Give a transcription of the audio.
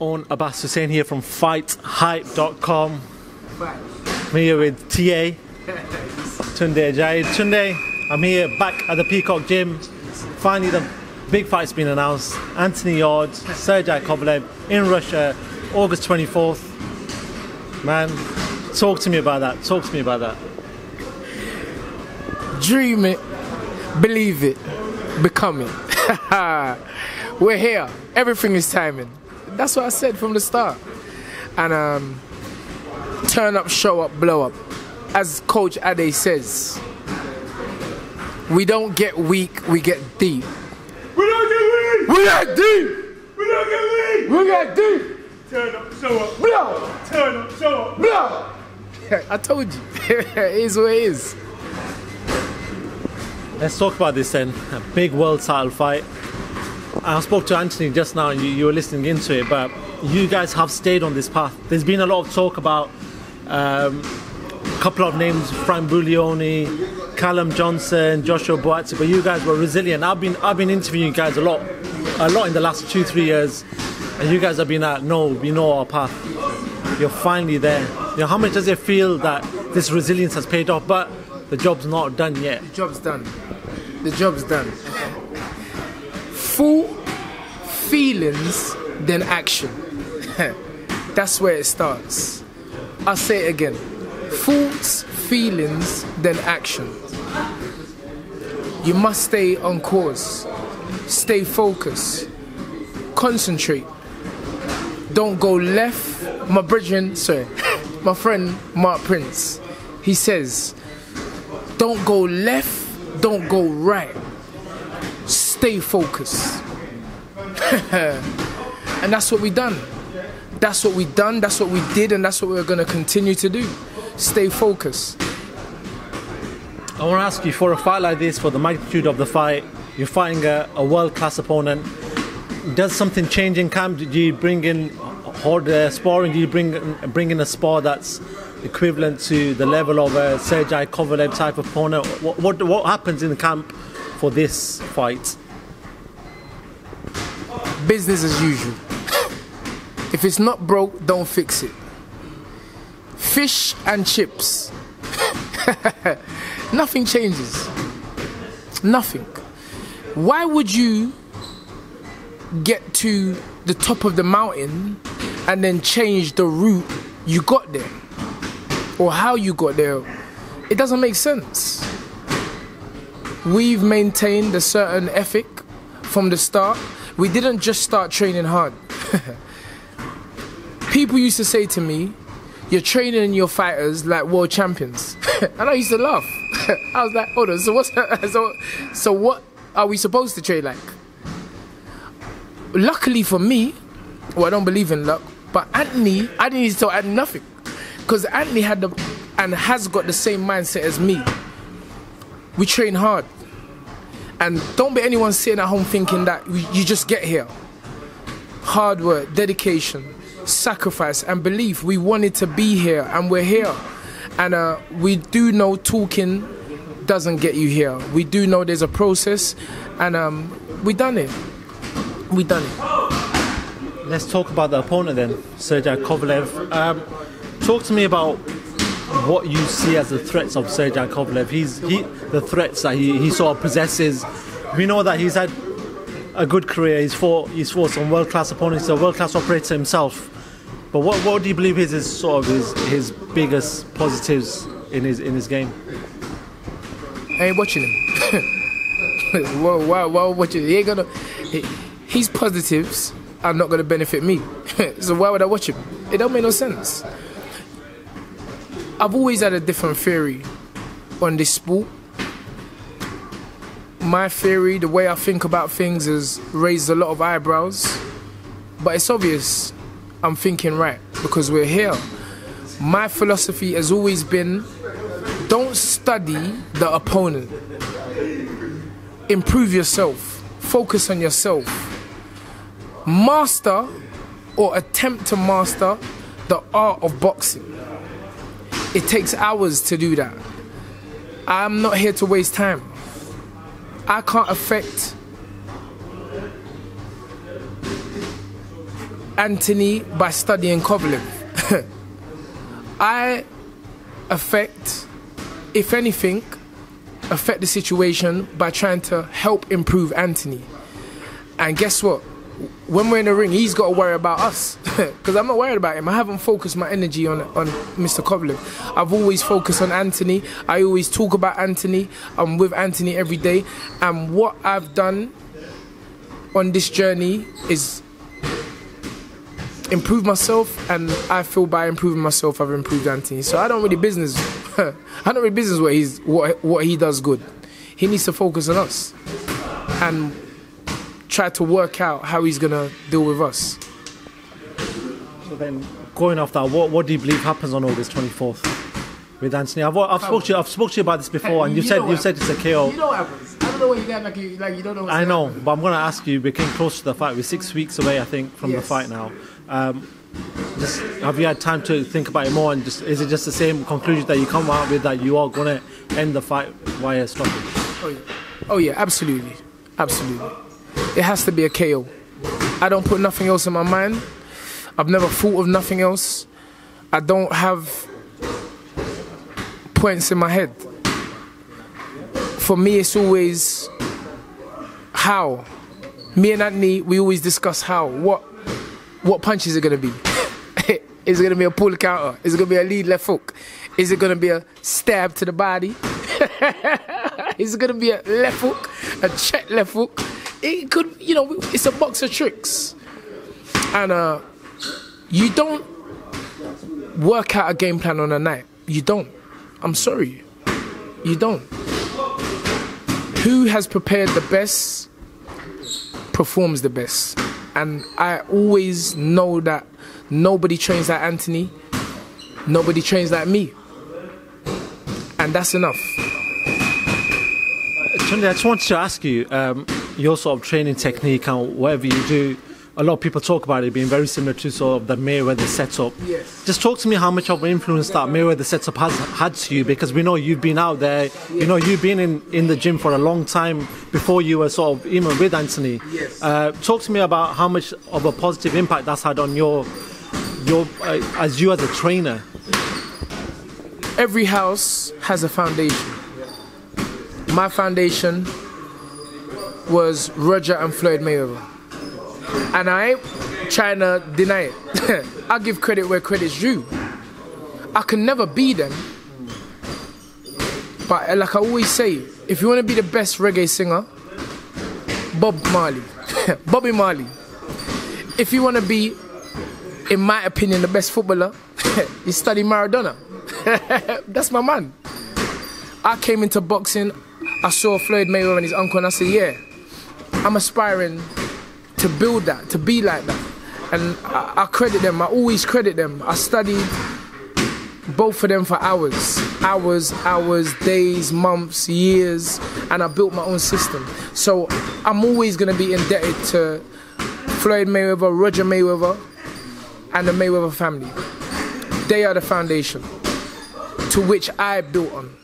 own Abbas Hussain here from FightHype.com. I'm here with TA, Tunde Ajayi. Tunde, I'm here back at the Peacock Gym. Finally, the big fight's been announced. Anthony Yarde, Sergey Kovalev in Russia, August 24th. Man, talk to me about that. Talk to me about that. Dream it, believe it, become it. We're here. Everything is timing. That's what I said from the start. And turn up, show up, blow up. As Coach Ajayi says, we don't get weak, we get deep. We don't get weak! We get deep! We don't get weak! We get deep! Turn up, show up. Blow! Turn up, show up. Blow! I told you. It is what it is. Let's talk about this then. A big world title fight. I spoke to Anthony just now and you were listening into it, but you guys have stayed on this path. There's been a lot of talk about a couple of names, Frank Buglioni, Callum Johnson, Joshua Boateng, but you guys were resilient. I've been interviewing you guys a lot in the last 2-3 years, and you guys have been at, no, we know our path. You're finally there. You know, how much does it feel that this resilience has paid off, but the job's not done yet? The job's done. The job's done. Full feelings, then action. That's where it starts. I'll say it again. Thoughts, feelings, then action. You must stay on course. Stay focused. Concentrate. Don't go left. My friend Mark Prince, he says, don't go left, don't go right. Stay focused. And that's what we done. That's what we done, that's what we did, and that's what we're going to continue to do. Stay focused. I want to ask you, for a fight like this, for the magnitude of the fight, you're fighting a world-class opponent. Does something change in camp? Do you bring in hard sparring? Do you bring in a spar that's equivalent to the level of a Sergey Kovalev type of opponent? What happens in the camp for this fight? Business as usual. If it's not broke, don't fix it. Fish and chips. Nothing changes. Nothing. Why would you get to the top of the mountain and then change the route you got there? Or how you got there? It doesn't make sense. We've maintained a certain ethic from the start. We didn't just start training hard. People used to say to me, you're training your fighters like world champions. And I used to laugh. I was like, hold on, so what are we supposed to train like? Luckily for me, well, I don't believe in luck, but Anthony, I didn't need to tell Anthony nothing. Because Anthony had and has got the same mindset as me. We train hard. And don't be anyone sitting at home thinking that you just get here. Hard work, dedication, sacrifice, and belief. We wanted to be here, and we're here. And we do know talking doesn't get you here. We do know there's a process, and we done it. We done it. Let's talk about the opponent then, Sergey Kovalev. Talk to me about what you see as the threats of Sergey Kovalev. The threats that he sort of possesses. We know that he's had a good career. He's fought some world-class opponents. He's a world-class operator himself. But what do you believe is his biggest positives in his game? I ain't watching him. Why watching him? He ain't gonna. His positives are not gonna benefit me. So why would I watch him? It don't make no sense. I've always had a different theory on this sport. My theory, the way I think about things, has raised a lot of eyebrows. But it's obvious I'm thinking right, because we're here. My philosophy has always been, don't study the opponent. Improve yourself. Focus on yourself. Master or attempt to master the art of boxing. It takes hours to do that. I'm not here to waste time. I can't affect Anthony by studying Kovalev. I affect, if anything, affect the situation by trying to help improve Anthony. And guess what? When we're in the ring, he's got to worry about us. Because I'm not worried about him. I haven't focused my energy on Mr. Kovalev. I've always focused on Anthony. I always talk about Anthony. I'm with Anthony every day. And what I've done on this journey is improve myself, and I feel by improving myself I've improved Anthony. So I don't really business what he does good. He needs to focus on us and try to work out how he's gonna deal with us. So then, going off that, what do you believe happens on August 24th with Anthony? I've spoke to you about this before, and you said it's a KO. You know what happens. I don't know what you got like you don't know. I know, but I'm gonna ask you. We came close to the fight. We're 6 weeks away, I think, from the fight now. Just have you had time to think about it more, and just is it just the same conclusion that you come out with, that you are gonna end the fight via stoppage? Oh yeah, absolutely. It has to be a KO. I don't put nothing else in my mind. I've never thought of nothing else. I don't have points in my head. For me, it's always how. Me and Anthony, we always discuss how. What punch is it going to be? Is it going to be a pull counter? Is it going to be a lead left hook? Is it going to be a stab to the body? Is it going to be a left hook? A check left hook? It could, it's a box of tricks. And you don't work out a game plan on a night. You don't. I'm sorry. You don't. Who has prepared the best performs the best. And I always know that nobody trains like Anthony. Nobody trains like me. And that's enough. Chundi, I just wanted to ask you, your sort of training technique and whatever you do, a lot of people talk about it being very similar to sort of the Mayweather setup. Yes. Just talk to me how much of an influence that Mayweather setup has had to you, because we know you've been out there, you've been in the gym for a long time before you were sort of even with Anthony. Yes. Talk to me about how much of a positive impact that's had on your as you as a trainer. Every house has a foundation. My foundation was Roger and Floyd Mayweather. And I ain't trying to deny it. I give credit where credit's due. I can never be them. But like I always say, if you want to be the best reggae singer, Bob Marley. Bobby Marley. If you want to be, in my opinion, the best footballer, you study Maradona. That's my man. I came into boxing, I saw Floyd Mayweather and his uncle, and I said, yeah, I'm aspiring to build that, to be like that. And I credit them, I always credit them. I studied both of them for hours, days, months, years, and I built my own system. So I'm always gonna be indebted to Floyd Mayweather, Roger Mayweather, and the Mayweather family. They are the foundation to which I built on.